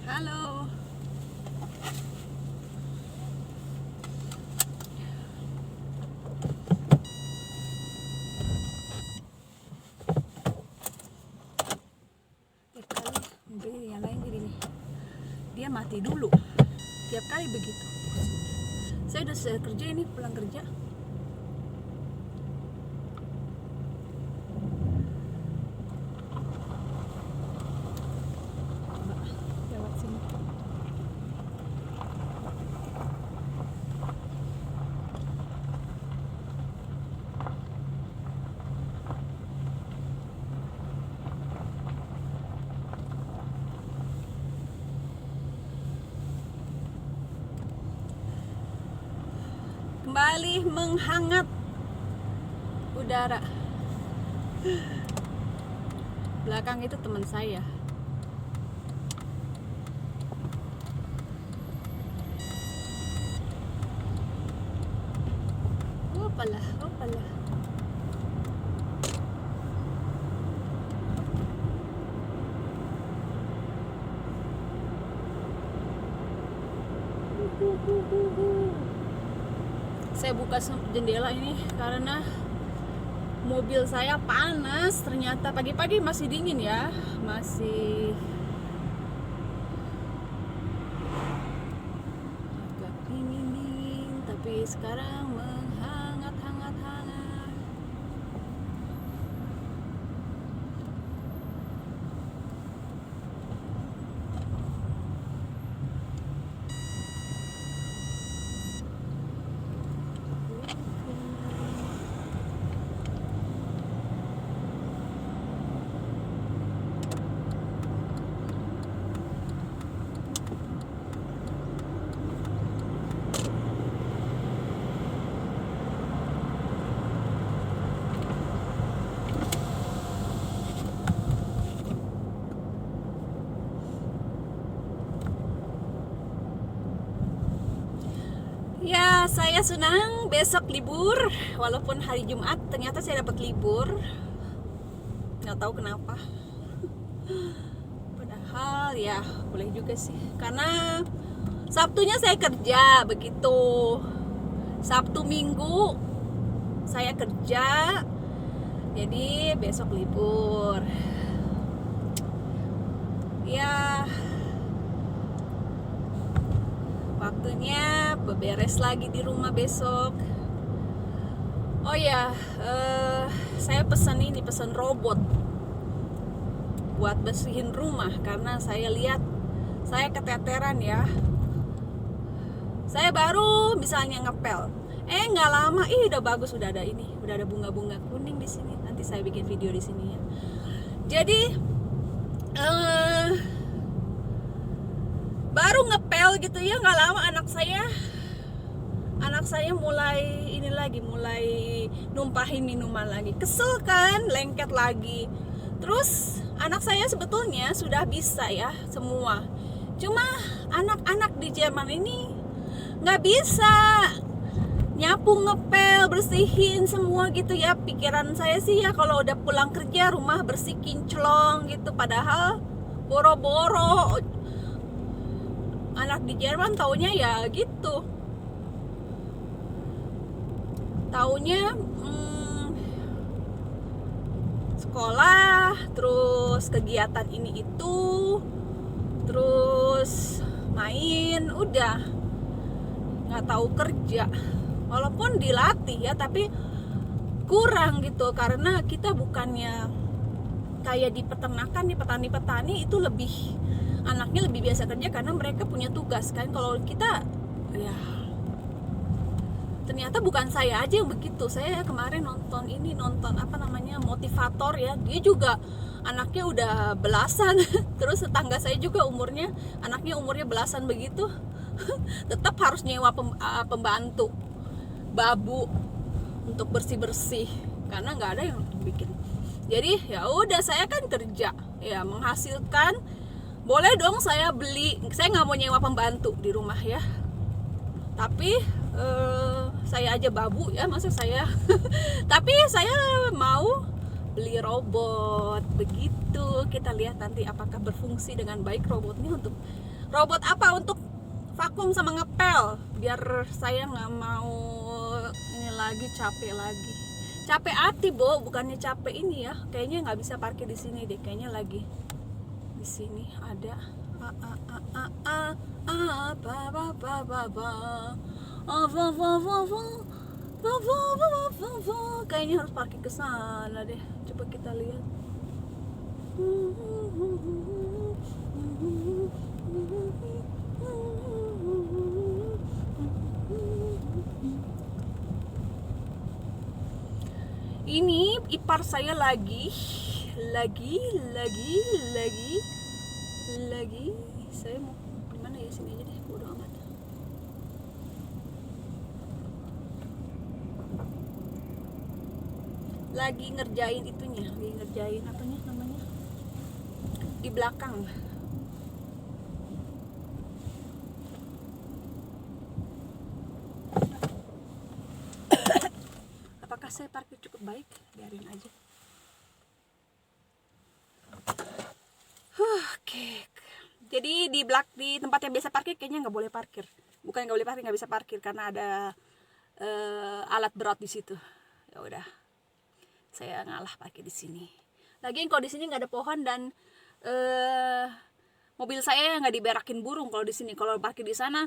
Halo. Tiap kali mobil yang lain jadi nih, dia mati dulu. Tiap kali begitu. Saya udah selesai kerja ini, pulang kerja. Coba lewat sini. Kembali menghangat udara. Belakang itu teman saya. Hopalah, hopalah. Saya buka jendela ini karena mobil saya panas. Ternyata pagi-pagi masih dingin ya, masih agak dingin, tapi sekarang menghangat-hangat. Ya, saya senang besok libur. Walaupun hari Jumat, ternyata saya dapat libur. Nggak tahu kenapa. Padahal ya boleh juga sih. Karena Sabtunya saya kerja begitu. Sabtu Minggu saya kerja. Jadi besok libur. Ya, waktunya beberes lagi di rumah besok. Oh ya, saya pesan robot buat bersihin rumah karena saya lihat saya keteteran ya. Saya baru misalnya ngepel, nggak lama, udah bagus, udah ada bunga-bunga kuning di sini. Nanti saya bikin video di sini ya. Jadi baru ngepel gitu ya, nggak lama anak saya mulai numpahin minuman lagi. Kesel kan, lengket lagi. Terus anak saya sebetulnya sudah bisa ya semua, cuma anak-anak di Jerman ini nggak bisa nyapu, ngepel, bersihin semua gitu ya. Pikiran saya sih ya kalau udah pulang kerja rumah bersih kinclong gitu, padahal boro-boro. Anak di Jerman taunya ya gitu, taunya sekolah, terus kegiatan ini itu, terus main, udah nggak tahu kerja. Walaupun dilatih ya, tapi kurang gitu. Karena kita bukannya kayak di peternakan, di petani itu lebih, anaknya lebih biasa kerja karena mereka punya tugas kan. Kalau kita ya ternyata bukan saya aja yang begitu. Saya kemarin nonton motivator ya, dia juga anaknya udah belasan. Terus tetangga saya juga anaknya umurnya belasan begitu. Tetap harus nyewa pembantu babu untuk bersih karena nggak ada yang bikin. Jadi ya udah, saya kan kerja ya, menghasilkan. Boleh dong saya beli, saya nggak mau nyewa pembantu di rumah ya, tapi saya aja babu ya, masa saya tapi saya mau beli robot begitu. Kita lihat nanti apakah berfungsi dengan baik robotnya untuk Robot apa? Untuk vakum sama ngepel, biar saya nggak mau ini lagi, capek lagi. Capek hati, Bo, bukannya capek ini ya. Kayaknya nggak bisa parkir di sini deh. Kayaknya lagi di sini ada kayaknya harus parkir ke sana deh. Coba kita lihat. Ini ipar saya lagi saya mau gimana ya, sini aja deh, bodo amat. Lagi ngerjain itunya, lagi ngerjain apanya namanya di belakang. Apakah saya parkir cukup baik? Biarin aja. Oke. Jadi di tempat yang biasa parkir kayaknya nggak boleh parkir. Bukan nggak boleh parkir, nggak bisa parkir karena ada alat berat di situ. Ya udah, saya ngalah parkir di sini. Lagian kalau di sini nggak ada pohon dan mobil saya nggak diberakin burung kalau di sini. Kalau parkir di sana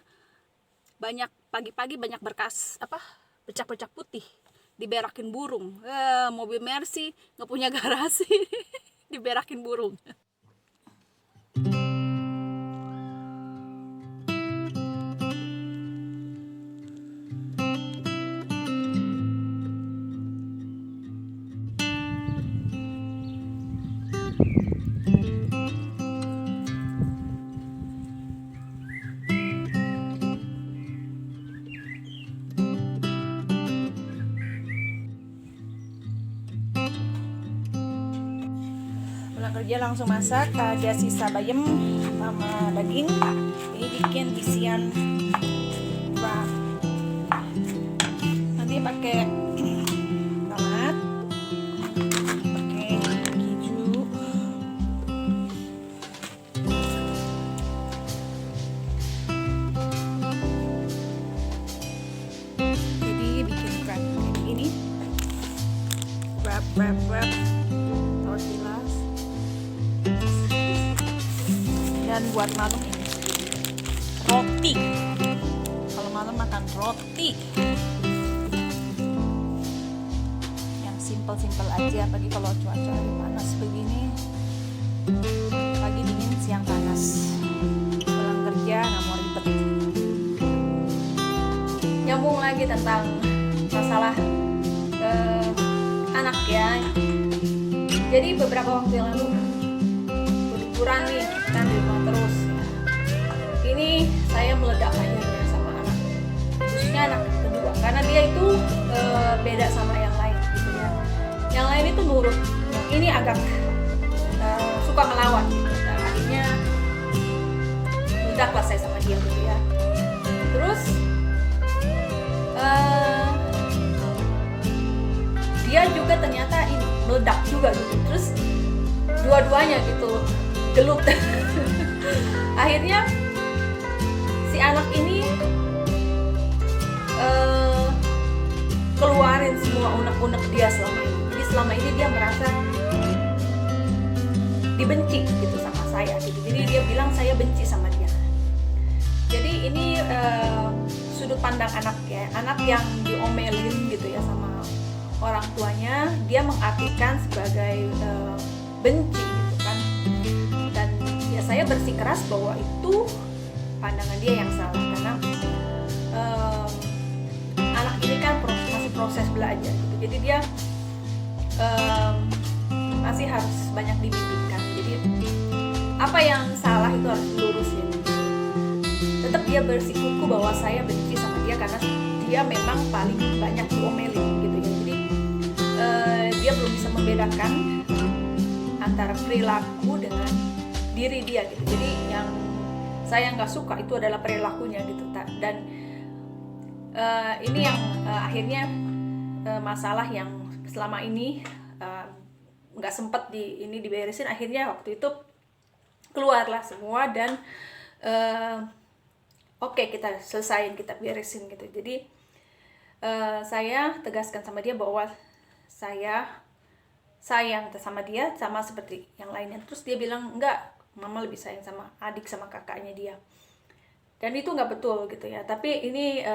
banyak, pagi-pagi banyak bercak-bercak putih, diberakin burung. Mobil Mercy nggak punya garasi, diberakin burung. Pulang kerja langsung masak, ada sisa bayam sama daging. Ini bikin isian wrap. Nanti pakai tomat, pakai keju, jadi bikin wrap ini, wrap tortillas. Dan buat malam ini roti. Kalau malam makan roti yang simple aja, pagi kalau cuaca lagi panas begini, pagi dingin siang panas, pulang kerja nggak mau ribet. Nyambung lagi tentang masalah anak ya. Jadi beberapa waktu yang lalu liburan nih kan di rumah terus ya. Ini saya meledak aja ya sama anak, khususnya anak kedua, karena dia itu beda sama yang lain gitu ya. Yang lain itu nurut, ini agak suka melawan gitu. Nah, akhirnya meledaklah saya sama dia gitu ya. Terus dia juga ternyata ini meledak juga gitu. Terus dua-duanya gitu gelut. Akhirnya si anak ini keluarin semua unek-unek dia selama ini. Jadi selama ini dia merasa dibenci gitu sama saya gitu. Jadi dia bilang saya benci sama dia. Jadi ini sudut pandang anak ya, anak yang diomelin gitu ya sama orang tuanya, dia mengartikan sebagai benci gitu kan. Dan ya saya bersikeras bahwa itu pandangan dia yang salah, karena anak ini kan masih proses belajar gitu. Jadi dia masih harus banyak dibimbingkan. Jadi apa yang salah itu harus dilurusin. Tetap dia bersikuku bahwa saya benci sama dia karena dia memang paling banyak diomelin gitu ya. Jadi dia belum bisa membedakan antara perilaku dengan diri dia gitu. Jadi yang saya nggak suka itu adalah perilakunya gitu. Dan ini yang akhirnya masalah yang selama ini nggak sempet diberesin. Akhirnya waktu itu keluarlah semua dan eh, oke, kita selesain, kita beresin gitu. Jadi saya tegaskan sama dia bahwa saya sayang sama dia sama seperti yang lainnya. Terus dia bilang, enggak, mama lebih sayang sama adik sama kakaknya dia. Dan itu nggak betul gitu ya. Tapi ini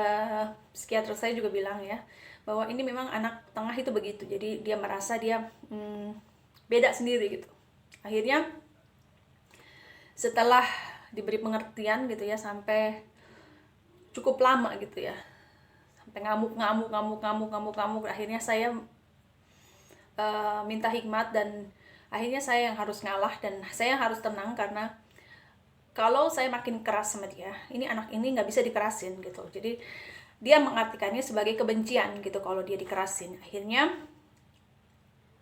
psikiater saya juga bilang ya, bahwa ini memang anak tengah itu begitu. Jadi dia merasa dia beda sendiri gitu. Akhirnya setelah diberi pengertian gitu ya, sampai cukup lama gitu ya, sampai ngamuk, akhirnya saya minta hikmat, dan akhirnya saya yang harus ngalah dan saya harus tenang, karena kalau saya makin keras sama dia, ini anak ini nggak bisa dikerasin gitu. Jadi dia mengartikannya sebagai kebencian gitu kalau dia dikerasin. Akhirnya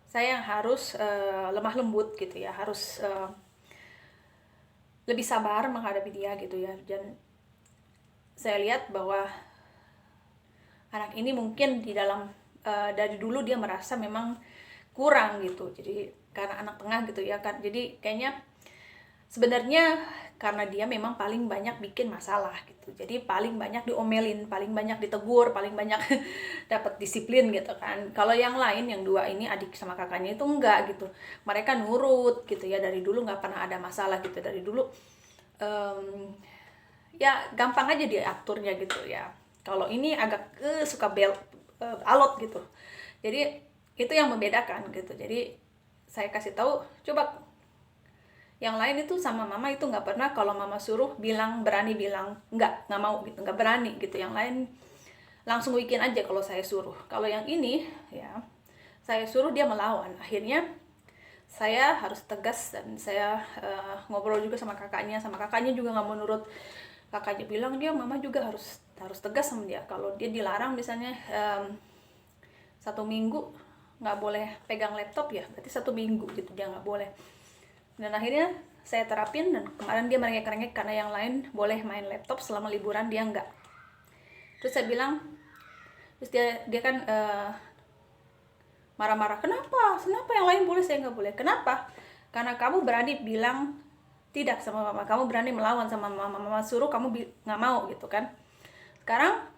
saya yang harus lemah lembut gitu ya, harus lebih sabar menghadapi dia gitu ya. Dan saya lihat bahwa anak ini mungkin di dalam dari dulu dia merasa memang kurang gitu. Jadi karena anak tengah gitu ya kan. Jadi kayaknya sebenarnya karena dia memang paling banyak bikin masalah gitu. Jadi paling banyak diomelin, paling banyak ditegur, paling banyak dapat disiplin gitu kan. Kalau yang lain, yang dua ini, adik sama kakaknya itu enggak gitu. Mereka nurut gitu ya, dari dulu nggak pernah ada masalah gitu. Dari dulu ya gampang aja diaturnya gitu ya. Kalau ini agak suka alot gitu. Jadi itu yang membedakan gitu. Jadi saya kasih tahu, coba yang lain itu sama mama itu nggak pernah kalau mama suruh berani bilang nggak mau gitu, nggak berani gitu. Yang lain langsung bikin aja kalau saya suruh. Kalau yang ini ya saya suruh dia melawan. Akhirnya saya harus tegas, dan saya ngobrol juga sama kakaknya juga nggak mau nurut. Kakaknya bilang dia mama juga harus tegas sama dia. Kalau dia dilarang misalnya 1 minggu nggak boleh pegang laptop, ya berarti 1 minggu gitu dia nggak boleh. Dan akhirnya saya terapin, dan kemarin dia merengek-rengek karena yang lain boleh main laptop selama liburan, dia enggak. Terus saya bilang, terus dia kan marah-marah, kenapa yang lain boleh saya nggak boleh? Kenapa? Karena kamu berani bilang tidak sama mama, kamu berani melawan sama mama suruh kamu nggak mau gitu kan. Sekarang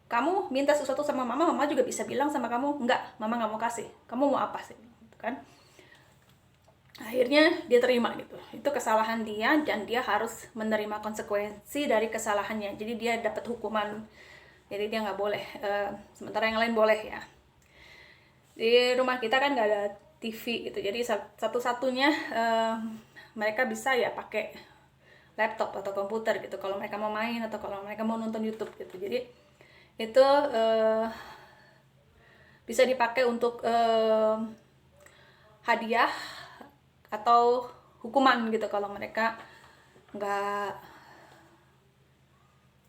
kamu minta sesuatu sama mama juga bisa bilang sama kamu, enggak, mama nggak mau kasih, kamu mau apa sih gitu kan. Akhirnya dia terima gitu. Itu kesalahan dia, dan dia harus menerima konsekuensi dari kesalahannya. Jadi dia dapat hukuman. Jadi dia nggak boleh. Sementara yang lain boleh ya. Di rumah kita kan nggak ada TV gitu. Jadi satu-satunya mereka bisa ya pakai laptop atau komputer gitu. Kalau mereka mau main atau kalau mereka mau nonton YouTube gitu. Jadi itu bisa dipakai untuk hadiah atau hukuman gitu kalau mereka nggak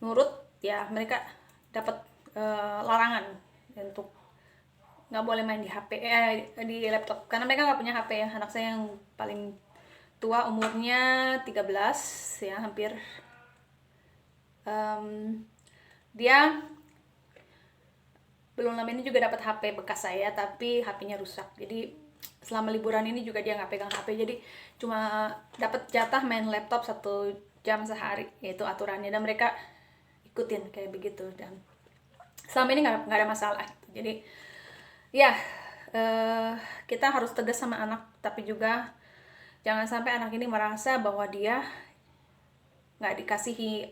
nurut, ya mereka dapat larangan untuk nggak boleh main di HP di laptop, karena mereka nggak punya HP ya. Anak saya yang paling tua umurnya 13 ya, hampir dia belum lama ini juga dapat HP bekas saya, tapi HP-nya rusak. Jadi selama liburan ini juga dia nggak pegang HP, jadi cuma dapat jatah main laptop 1 jam sehari, yaitu aturannya, dan mereka ikutin kayak begitu. Dan selama ini nggak ada masalah. Jadi ya kita harus tegas sama anak, tapi juga jangan sampai anak ini merasa bahwa dia nggak dikasihi,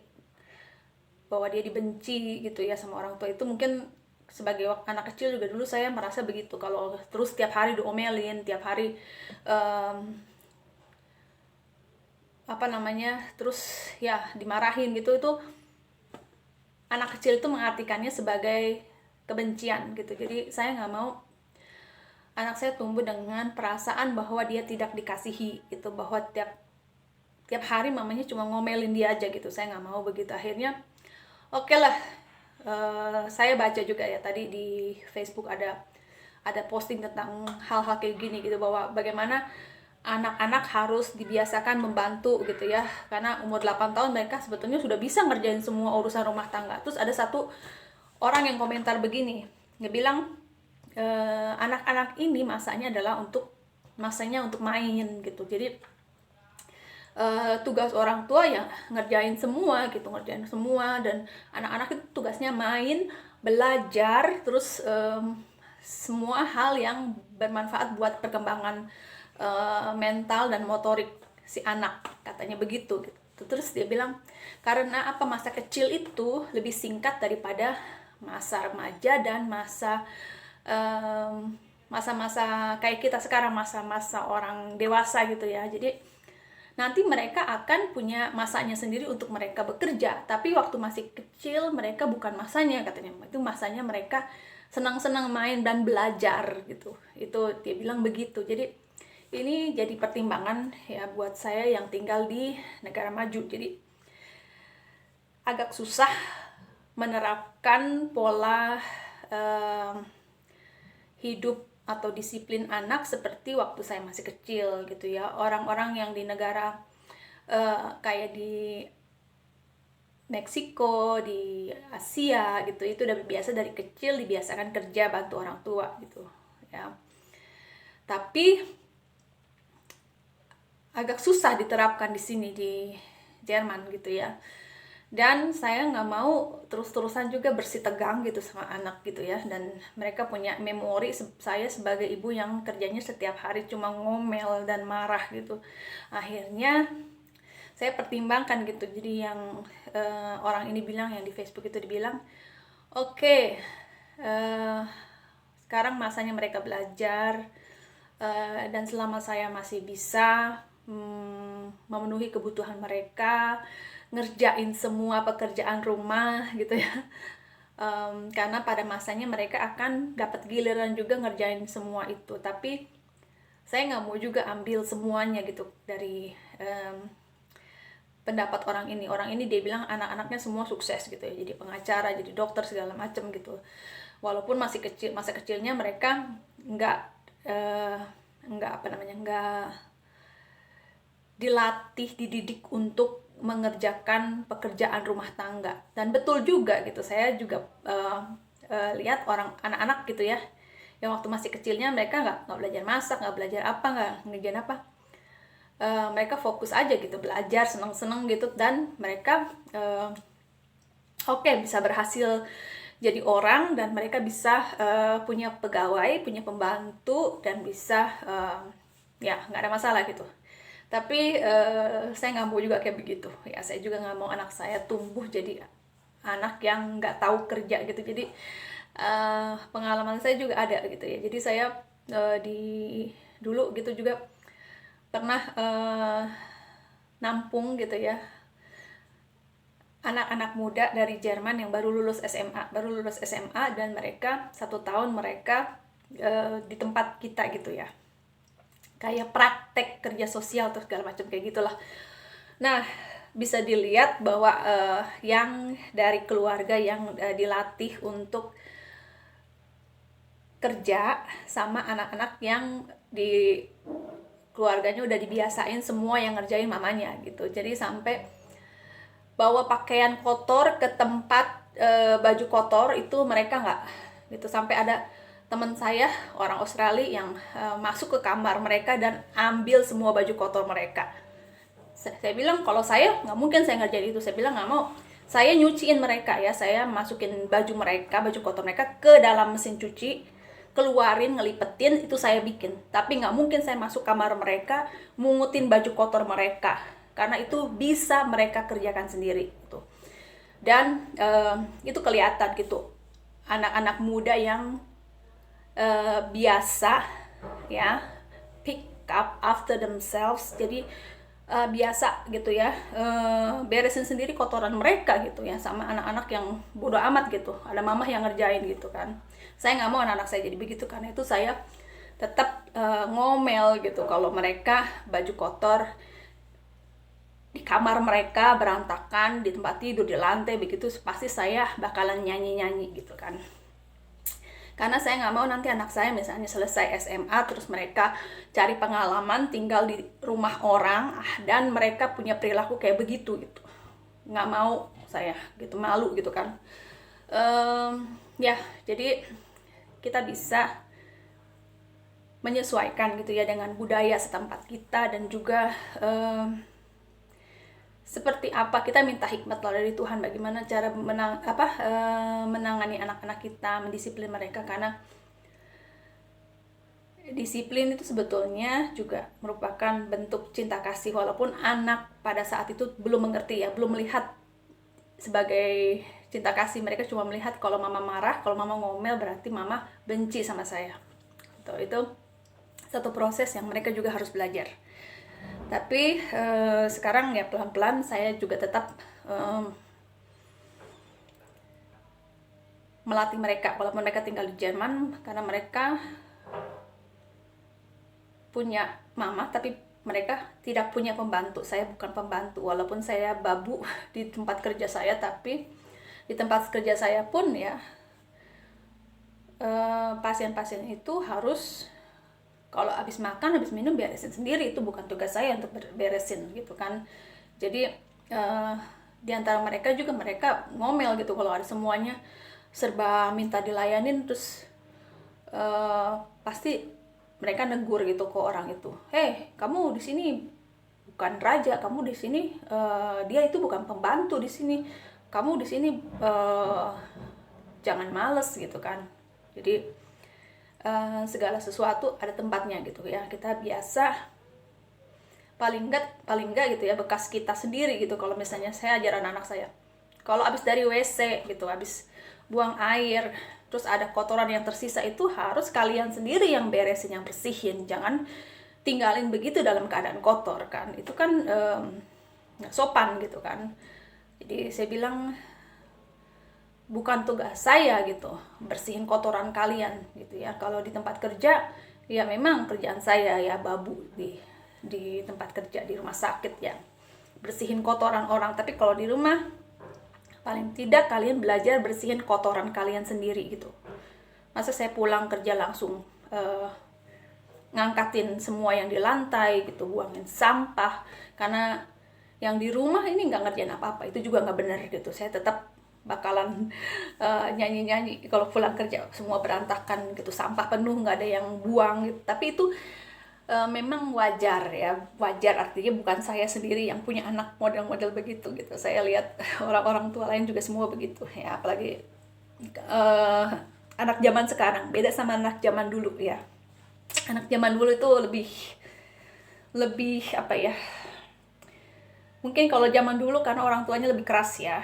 bahwa dia dibenci gitu ya sama orang tua. Itu mungkin sebagai anak kecil juga dulu saya merasa begitu. Kalau terus tiap hari diomelin, tiap hari terus ya dimarahin gitu, itu anak kecil itu mengartikannya sebagai kebencian gitu. Jadi saya nggak mau anak saya tumbuh dengan perasaan bahwa dia tidak dikasihi gitu, bahwa tiap hari mamanya cuma ngomelin dia aja gitu. Saya nggak mau begitu. Akhirnya oke lah, saya baca juga ya tadi di Facebook ada posting tentang hal-hal kayak gini gitu, bahwa bagaimana anak-anak harus dibiasakan membantu gitu ya, karena umur 8 tahun mereka sebetulnya sudah bisa ngerjain semua urusan rumah tangga. Terus ada satu orang yang komentar begini, dia bilang anak-anak ini masanya untuk main gitu. Jadi tugas orang tua ya ngerjain semua gitu, dan anak-anak itu tugasnya main, belajar, terus semua hal yang bermanfaat buat perkembangan mental dan motorik si anak, katanya begitu gitu. Terus dia bilang karena apa, masa kecil itu lebih singkat daripada masa remaja dan masa-masa kayak kita sekarang, masa-masa orang dewasa gitu ya. Jadi nanti mereka akan punya masanya sendiri untuk mereka bekerja, tapi waktu masih kecil mereka bukan masanya, katanya. Itu masanya mereka senang-senang main dan belajar gitu. Itu dia bilang begitu. Jadi ini jadi pertimbangan ya buat saya yang tinggal di negara maju. Jadi agak susah menerapkan pola hidup atau disiplin anak seperti waktu saya masih kecil gitu ya. Orang-orang yang di negara kayak di Meksiko, di Asia gitu, itu udah biasa dari kecil dibiasakan kerja bantu orang tua gitu ya. Tapi agak susah diterapkan di sini di Jerman gitu ya. Dan saya nggak mau terus-terusan juga bersitegang gitu sama anak gitu ya. Dan mereka punya memori saya sebagai ibu yang kerjanya setiap hari cuma ngomel dan marah gitu. Akhirnya saya pertimbangkan gitu. Jadi yang orang ini bilang, yang di Facebook itu dibilang, oke, sekarang masanya mereka belajar, dan selama saya masih bisa memenuhi kebutuhan mereka, ngerjain semua pekerjaan rumah gitu ya, karena pada masanya mereka akan dapat giliran juga ngerjain semua itu. Tapi saya nggak mau juga ambil semuanya gitu dari pendapat orang ini. Orang ini dia bilang anak-anaknya semua sukses gitu ya, jadi pengacara, jadi dokter, segala macam gitu. Walaupun masih kecil, masa kecilnya mereka nggak dilatih, dididik untuk mengerjakan pekerjaan rumah tangga. Dan betul juga gitu, saya juga lihat anak-anak gitu ya, yang waktu masih kecilnya mereka nggak belajar masak, nggak belajar apa, nggak ngerjain apa. Mereka fokus aja gitu, belajar, seneng-seneng gitu, dan mereka bisa berhasil jadi orang, dan mereka bisa punya pegawai, punya pembantu, dan bisa ya nggak ada masalah gitu. Tapi saya nggak mau juga kayak begitu ya. Saya juga nggak mau anak saya tumbuh jadi anak yang nggak tahu kerja gitu. Jadi pengalaman saya juga ada gitu ya. Jadi saya dulu gitu juga pernah nampung gitu ya anak-anak muda dari Jerman yang baru lulus SMA, dan mereka 1 tahun mereka di tempat kita gitu ya, kayak praktek kerja sosial terus segala macam kayak gitulah. Nah, bisa dilihat bahwa yang dari keluarga yang dilatih untuk kerja sama anak-anak yang di keluarganya udah dibiasain semua yang ngerjain mamanya gitu. Jadi sampai bawa pakaian kotor ke tempat baju kotor itu mereka nggak gitu. Sampai ada teman saya orang Australia yang masuk ke kamar mereka dan ambil semua baju kotor mereka. Saya bilang kalau saya nggak mungkin saya ngerjain itu. Saya bilang nggak mau. Saya nyuciin mereka ya, saya masukin baju kotor mereka ke dalam mesin cuci, keluarin, ngelipetin, itu saya bikin. Tapi nggak mungkin saya masuk kamar mereka mungutin baju kotor mereka, karena itu bisa mereka kerjakan sendiri gitu. Dan itu kelihatan gitu, anak-anak muda yang biasa ya pick up after themselves. Jadi biasa gitu ya, beresin sendiri kotoran mereka gitu ya, sama anak-anak yang bodoh amat gitu, ada mamah yang ngerjain gitu kan. Saya nggak mau anak-anak saya jadi begitu, karena itu saya tetap ngomel gitu kalau mereka baju kotor di kamar mereka, berantakan di tempat tidur, di lantai begitu, pasti saya bakalan nyanyi-nyanyi gitu kan. Karena saya nggak mau nanti anak saya misalnya selesai SMA terus mereka cari pengalaman tinggal di rumah orang dan mereka punya perilaku kayak begitu gitu. Nggak mau saya gitu, malu gitu kan. Ya jadi kita bisa menyesuaikan gitu ya dengan budaya setempat kita, dan juga seperti apa, kita minta hikmat dari Tuhan bagaimana cara menangani anak-anak kita, mendisiplin mereka, karena disiplin itu sebetulnya juga merupakan bentuk cinta kasih, walaupun anak pada saat itu belum mengerti ya, belum melihat sebagai cinta kasih. Mereka cuma melihat kalau mama marah, kalau mama ngomel berarti mama benci sama saya. Itu satu proses yang mereka juga harus belajar. Tapi sekarang ya pelan-pelan saya juga tetap melatih mereka, walaupun mereka tinggal di Jerman, karena mereka punya mama tapi mereka tidak punya pembantu. Saya bukan pembantu, walaupun saya babu di tempat kerja saya, tapi di tempat kerja saya pun ya pasien-pasien itu harus kalau habis makan, habis minum beresin sendiri. Itu bukan tugas saya untuk beresin gitu kan. Jadi di antara mereka juga mereka ngomel gitu kalau ada semuanya serba minta dilayanin, terus pasti mereka negur gitu ke orang itu, kamu di sini bukan raja, kamu di sini dia itu bukan pembantu di sini, kamu di sini jangan males gitu kan. Jadi segala sesuatu ada tempatnya gitu ya. Kita biasa paling enggak gitu ya, bekas kita sendiri gitu. Kalau misalnya saya ajaran anak saya, kalau habis dari WC gitu, habis buang air, terus ada kotoran yang tersisa, itu harus kalian sendiri yang beresin, yang bersihin. Jangan tinggalin begitu dalam keadaan kotor kan. Itu kan nggak sopan gitu kan. Jadi saya bilang bukan tugas saya gitu bersihin kotoran kalian gitu ya. Kalau di tempat kerja ya memang kerjaan saya ya babu di tempat kerja, di rumah sakit ya, bersihin kotoran orang. Tapi kalau di rumah paling tidak kalian belajar bersihin kotoran kalian sendiri gitu. Masa saya pulang kerja langsung ngangkatin semua yang di lantai gitu, buangin sampah, karena yang di rumah ini nggak ngerjain apa-apa. Itu juga nggak benar gitu. Saya tetap bakalan nyanyi-nyanyi kalau pulang kerja, semua berantakan gitu, sampah penuh, nggak ada yang buang gitu. Tapi itu memang wajar ya, wajar artinya bukan saya sendiri yang punya anak model-model begitu gitu. Saya lihat orang-orang tua lain juga semua begitu ya, apalagi anak zaman sekarang beda sama anak zaman dulu ya. Anak zaman dulu itu lebih apa ya, mungkin kalau zaman dulu karena orang tuanya lebih keras ya,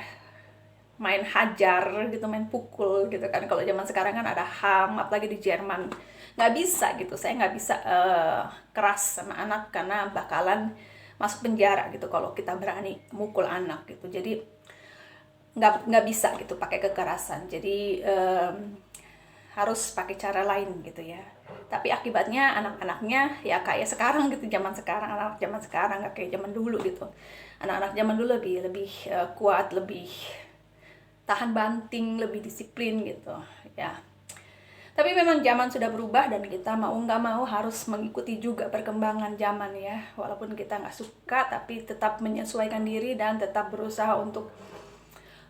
main hajar gitu, main pukul gitu kan. Kalau zaman sekarang kan ada HAM, apalagi di Jerman, nggak bisa gitu. Saya nggak bisa keras sama anak karena bakalan masuk penjara gitu kalau kita berani mukul anak gitu. Jadi nggak bisa gitu pakai kekerasan. Jadi harus pakai cara lain gitu ya. Tapi akibatnya anak-anaknya ya kayak sekarang gitu, zaman sekarang, anak zaman sekarang nggak kayak zaman dulu gitu. Anak-anak zaman dulu lebih kuat, lebih tahan banting, lebih disiplin gitu ya. Tapi memang zaman sudah berubah dan kita mau nggak mau harus mengikuti juga perkembangan zaman ya. Walaupun kita nggak suka, tapi tetap menyesuaikan diri dan tetap berusaha untuk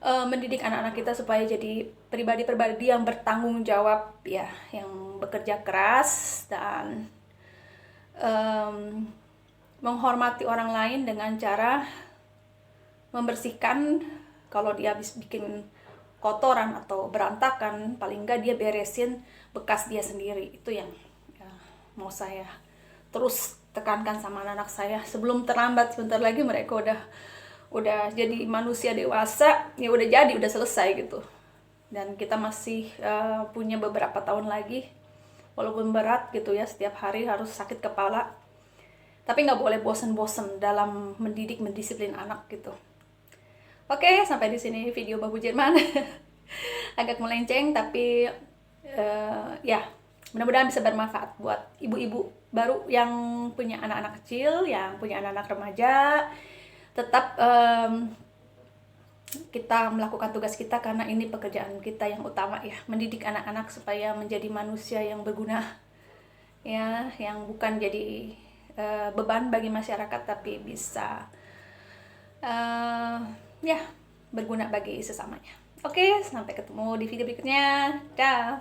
mendidik anak-anak kita supaya jadi pribadi-pribadi yang bertanggung jawab ya, yang bekerja keras dan menghormati orang lain dengan cara membersihkan. Kalau dia habis bikin kotoran atau berantakan, paling enggak dia beresin bekas dia sendiri. Itu yang ya, mau saya terus tekankan sama anak-anak saya. Sebelum terlambat, sebentar lagi mereka udah jadi manusia dewasa, ya udah selesai gitu. Dan kita masih punya beberapa tahun lagi, walaupun berat gitu ya, setiap hari harus sakit kepala. Tapi nggak boleh bosen-bosen dalam mendidik, mendisiplin anak gitu. Oke, sampai di sini video Babu Jerman. Agak melenceng, tapi ya mudah-mudahan bisa bermanfaat buat ibu-ibu baru yang punya anak-anak kecil, yang punya anak-anak remaja. Tetap kita melakukan tugas kita karena ini pekerjaan kita yang utama ya, mendidik anak-anak supaya menjadi manusia yang berguna ya, yang bukan jadi beban bagi masyarakat, tapi bisa ya berguna bagi sesamanya. Oke, sampai ketemu di video berikutnya. Dah.